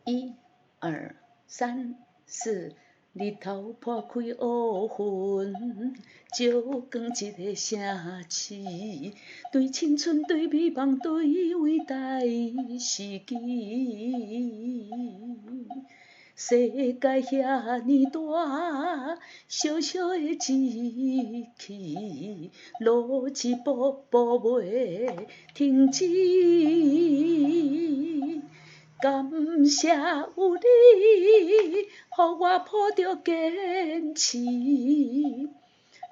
1、2、3、4，日头破开乌云，照光一个城市，对青春，对美梦，对伟大的事迹。世界遐尼大，小小的一气，路一步步袂停止。感谢有你，予我抱着坚持。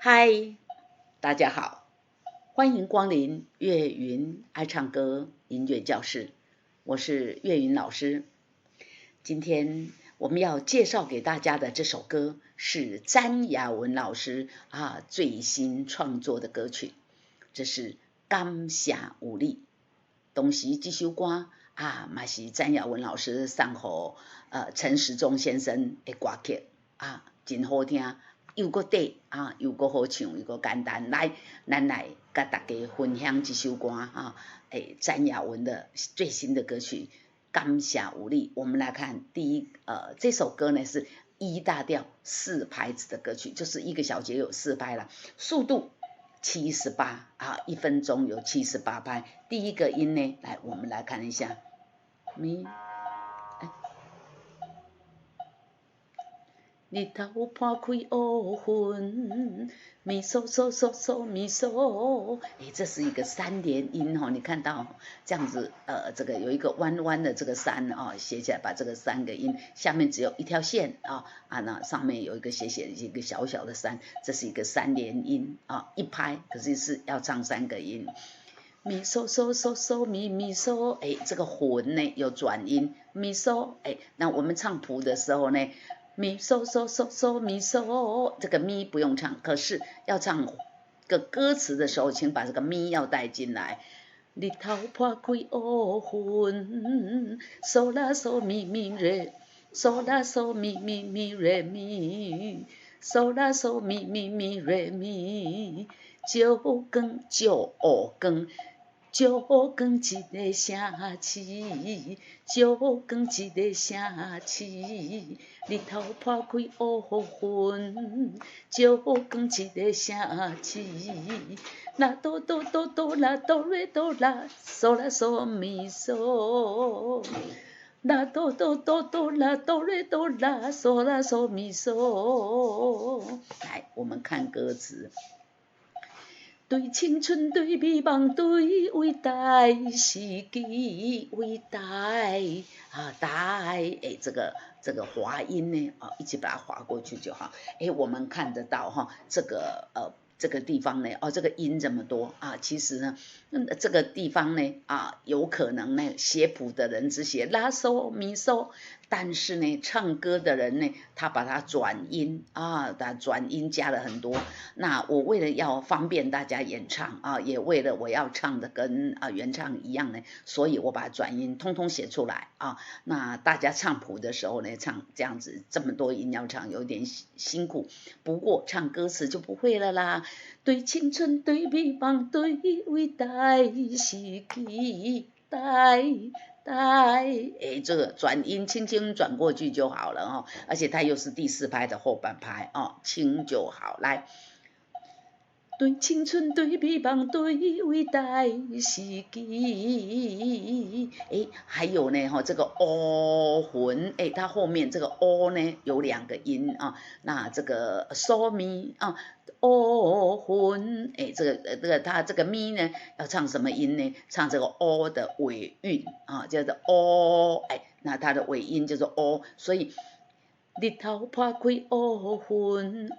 嗨，大家好，欢迎光临岳云爱唱歌音乐教室，我是岳云老师。今天我们要介绍给大家的这首歌是詹雅雯老师最新创作的歌曲，这是感谢有你。同时这首歌嘛是詹雅雯老师送给陈时中先生的歌曲真好听，又搁短又搁好唱，又搁简单。来，咱来甲大家分享这首歌詹雅雯的最新的歌曲感谢有你。我们来看这首歌呢是E大调4拍子的歌曲，就是1个小节有4拍啦，速度781分钟有78拍。第一个音呢，来我们来看一下咪。日头破开乌云，咪嗦嗦嗦嗦咪嗦，这是一个3连音你看到这样子这个有一个弯弯的这个3写起来，把这个3个音下面只有一条线那上面有一个写一个小小的3，这是一个3连音一拍，可是是要唱3个音。咪嗦嗦嗦嗦咪咪嗦，这个魂呢有转音咪嗦，那我们唱谱的时候呢，咪嗦嗦嗦嗦咪嗦，这个咪不用唱，可是要唱个歌词的时候，请把这个咪要带进来。日头破开乌云，嗦啦嗦咪咪瑞，嗦啦嗦咪咪咪瑞咪，嗦啦嗦咪咪咪瑞咪，照光照光。照光一个城市，照光一个城市，日头破开乌云，照光一个城市。啦哆哆哆哆啦哆瑞哆啦，嗦啦嗦咪嗦。啦哆哆哆哆啦哆瑞哆啦，嗦啦嗦咪嗦。来，我们看歌词。对青春，对美梦，对伟大事迹，伟大大这个滑音呢一起把它滑过去就好。我们看得到这个地方呢这个音这么多其实呢这个地方呢有可能呢写谱的人只写拉嗦咪嗦，但是呢唱歌的人呢他把它转音他转音加了很多。那我为了要方便大家演唱也为了我要唱的跟原唱一样呢，所以我把转音通通写出来那大家唱谱的时候呢，唱这样子这么多音要唱有点辛苦，不过唱歌词就不会了啦。对青春，对美梦，对伟大事迹，这个转音轻轻转过去就好了而且它又是第4拍的后半拍轻就好。来，对青春，对美梦，对伟大事迹。还有呢这个魂它后面这个呢有2个音那这个嗦咪魂这个它这个咪呢要唱什么音呢？唱这个的尾韵叫做那它的尾音就是所以日头破开乌云，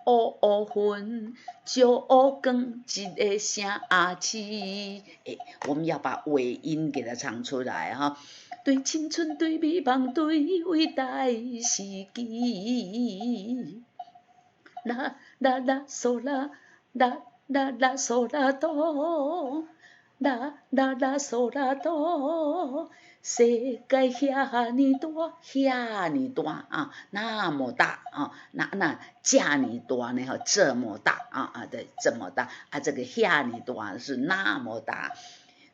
照光一个城市。我们要把尾音给它唱出来对青春，对美梦，对伟大事迹。啦啦啦嗦啦，啦啦啦嗦啦哆，啦啦啦嗦啦哆。世界遐尼大，遐尼大那么大那这尼大呢这么大对，这么大这个遐尼大是那么大。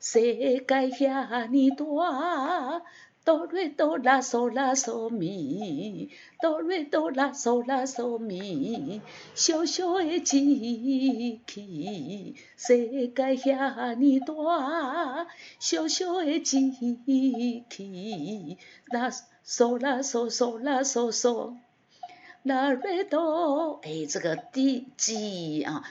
世界遐尼大，哆瑞哆啦嗦啦嗦咪，哆瑞哆啦嗦啦嗦咪，小小的一气，世界遐尼大，小小的一气，啦嗦啦嗦嗦啦嗦嗦。啦瑞哆，哎，这个记啊，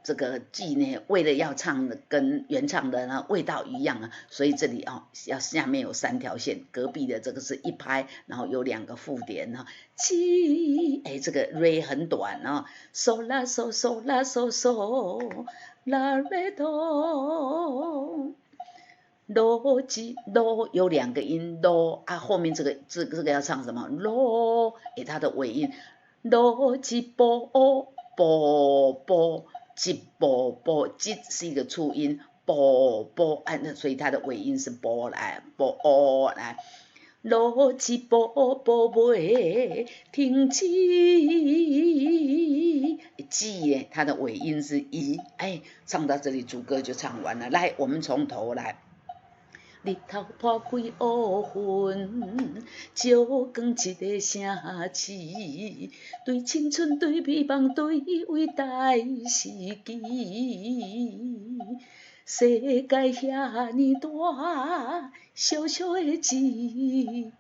这个记呢，为了要唱的跟原唱的呢味道一样啊，所以这里啊，要下面有3条线，隔壁的这个是一拍，然后有2个附点啊，记，哎，这个瑞很短啊，嗦啦嗦嗦啦嗦嗦，啦瑞哆。罗吉罗有2个音罗啊，后面这个要唱什么罗？诶，它的尾音罗吉波波波吉波波吉是一个促音波波，那所以它的尾音是波来波来。罗吉波波尾听记记，它的尾音是一，哎，唱到这里主歌就唱完了。来，我们从头来。日头破开乌云，照光一个城市，对青春，对美梦，对伟大时机。世界遐尼大，小小的一气，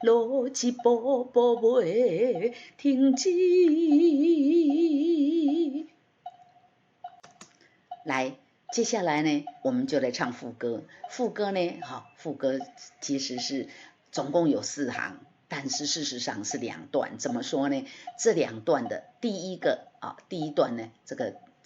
路一步步袂停止。来。接下来呢，我们就来唱副歌。副歌呢，好，副歌其实是总共有4行，但是事实上是2段。怎么说呢？这2段的第一段呢，这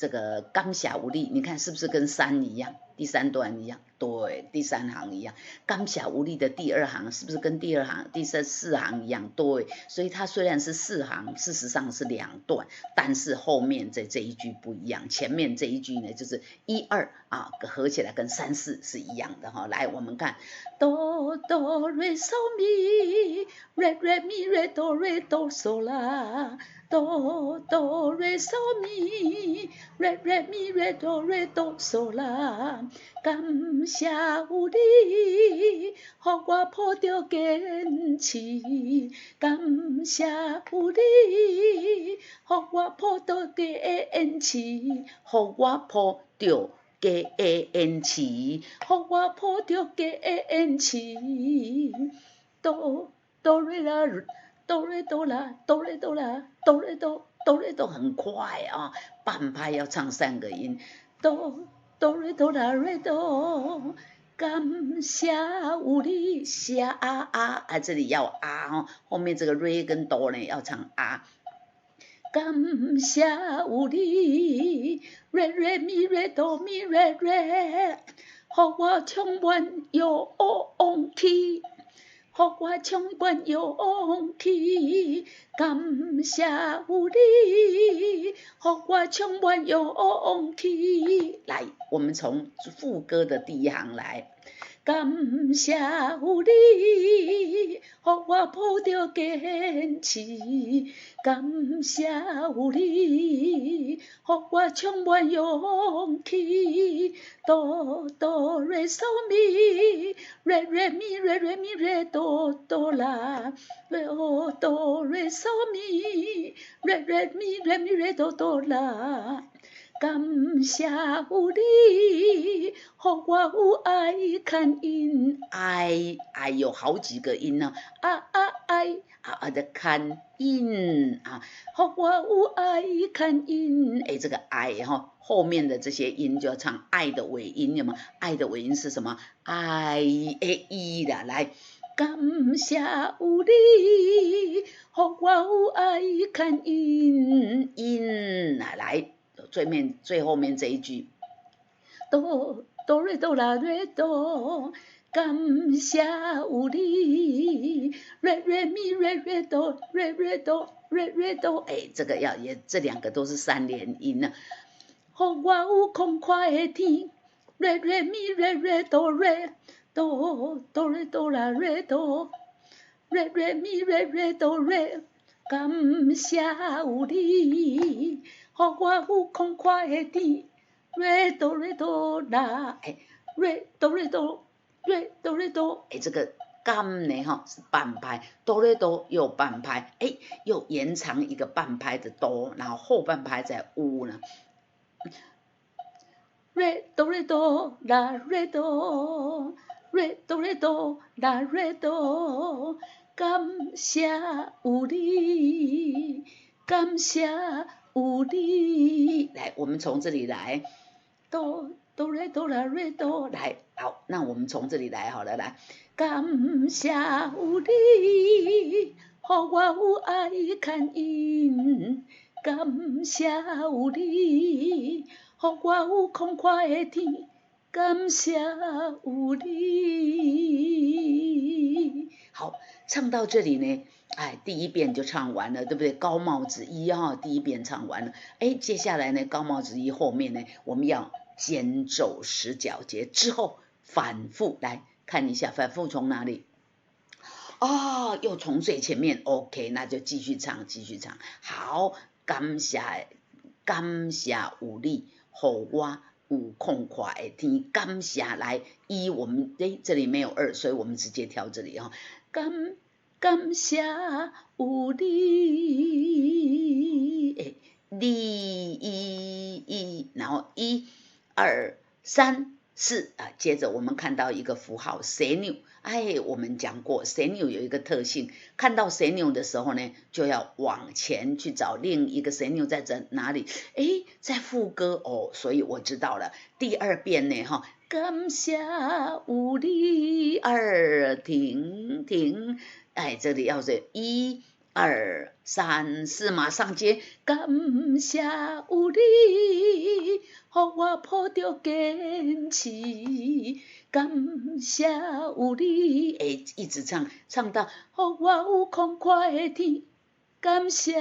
个感谢有你，你看是不是跟3一样？第3段一样，对，第3行一样。感谢有你的第2行是不是跟第2行、第4行一样？对，所以它虽然是4行，事实上是2段，但是后面这一句不一样。前面这一句呢，就是1、2啊，合起来跟3、4是一样的哈。来，我们看哆哆瑞嗦咪，瑞瑞咪瑞哆瑞哆嗦啦。哆哆瑞嗦咪，瑞瑞咪瑞哆瑞哆嗦啦，感谢有你，予我抱着坚持。感谢有你，予我抱着坚持，予我抱着坚持，予我抱着坚持。哆哆瑞啦。哆瑞哆啦，哆瑞哆啦，哆瑞哆，哆瑞哆很快啊，半拍要唱3个音，哆哆瑞哆啦瑞哆，感谢有你，谢啊，这里要啊，后面这个瑞跟哆呢要唱啊。感谢有你，瑞瑞咪瑞哆咪瑞瑞，予我充满勇气。予我充满勇气，感谢有你，予我充满勇气。来，我们从副歌的第1行来。感谢有你，予我抱着坚持。感谢有你，予我充满勇气。哆哆瑞嗦咪，瑞瑞咪瑞瑞咪瑞哆哆啦，瑞哦哆瑞嗦咪，瑞瑞咪瑞咪瑞哆哆啦。感谢有你，予我有爱看音，爱有好几个音呢，爱的看音啊，予我有爱看音，哎，这个爱哈，后面的这些音就要唱爱的尾音，有吗？爱的尾音是什么？爱一的，来，感谢有你，予我有爱看音来。最后面这一句，哆哆瑞哆啦瑞哆，感谢有你，瑞瑞咪瑞瑞哆瑞瑞哆瑞瑞哆，哎，这个这2个都是3连音呢。予我有空快的天，瑞瑞咪瑞瑞哆瑞哆哆瑞哆啦瑞哆，瑞瑞咪瑞瑞哆瑞，感谢有你。予我有空快的天，瑞哆瑞哆啦，哎，瑞哆瑞哆瑞哆瑞哆，这个甘呢哈是半拍，哆瑞哆又半拍，又延长一个半拍的哆，然后后半拍在乌呢。瑞哆瑞哆啦瑞哆，瑞哆瑞哆啦瑞哆，感谢有你，感谢有你。来，我们从这里来，哆哆瑞哆啦瑞哆，来，好，那我们从这里来好了，来，感谢有你，让我有爱看因，感谢有你。让我有空旷的天，感谢有你。好，唱到这里呢，第一遍就唱完了，对不对？高帽子一第一遍唱完了，接下来呢，高帽子一后面呢，我们要间奏10小节之后反复来看一下，反复从哪里？又从最前面 ，OK， 那就继续唱，继续唱。好，感谢有你。让我有空旷的天，感谢来一，我们这里没有2，所以我们直接挑这里感谢有你，你然后1、2、3、4接着我们看到一个符号 C 钮，我们讲过 C 钮有一个特性，看到 C 钮的时候呢，就要往前去找另一个 C 钮在哪里，在副歌所以我知道了。第2遍呢感谢有你2停，这里要是1、2、3、4马上接，感谢有你，让我抱着坚持，感谢有你，一直唱到让我有空旷的天，感谢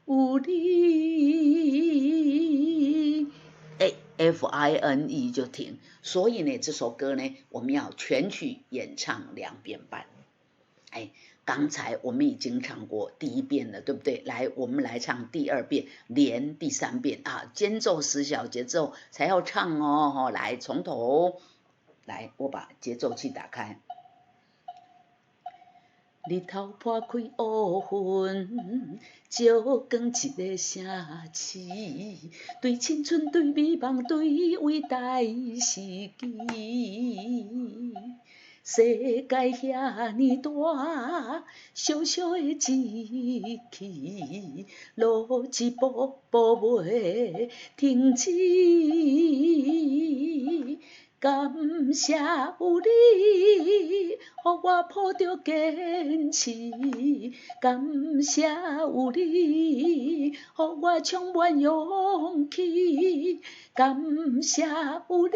有你，FINE 就停。所以呢，这首歌呢，我们要全曲演唱2遍半。刚才我们已经唱过第1遍了，对不对？来，我们来唱第2遍，连第3遍间奏10小节之后才要唱哦。来，从头来，我把节奏器打开。日头破开乌云，照光一个城市，对青春，对美梦，对伟大时机。世界遐尼大，小小的一气，路一步步袂停止。感谢有你，让我抱着坚持，感谢有你，让我充满勇气，感谢有你，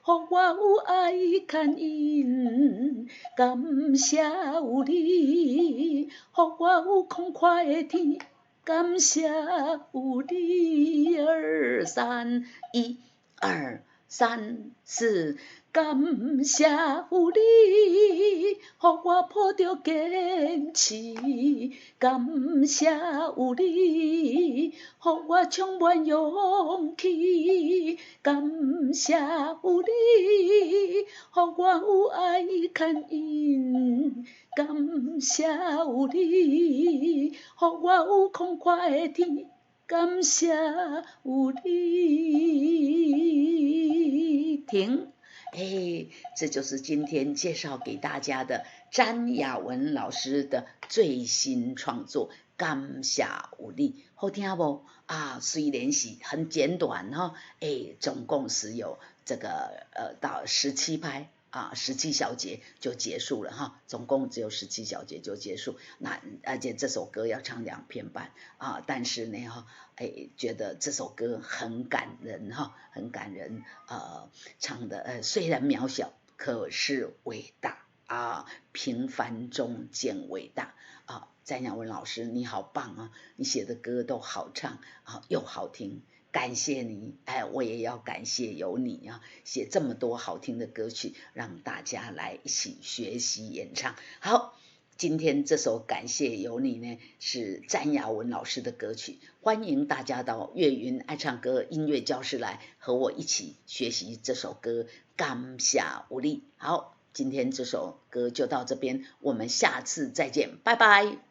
让我有爱看因，感谢有你，让我有空旷的天，感谢有你，2、3、1、2、3、4，感谢有你，让我抱着坚持，感谢有你，让我充满勇气，感谢有你，让我有爱看因，感谢有你，让我有空旷的天，感谢有你。停。这就是今天介绍给大家的詹雅文老师的最新创作《感谢有你》，好听不？虽然是很简短总共是有这个到17拍。17小节就结束了总共只有17小节就结束。那而且这首歌要唱2遍半但是呢觉得这首歌很感人很感人唱的虽然渺小，可是伟大平凡中见伟大詹雅文老师你好棒你写的歌都好唱又好听。感谢你我也要感谢有你写这么多好听的歌曲，让大家来一起学习演唱。好，今天这首感谢有你呢，是詹雅文老师的歌曲，欢迎大家到岳云爱唱歌音乐教室来和我一起学习这首歌，感谢有你。好，今天这首歌就到这边，我们下次再见，拜拜。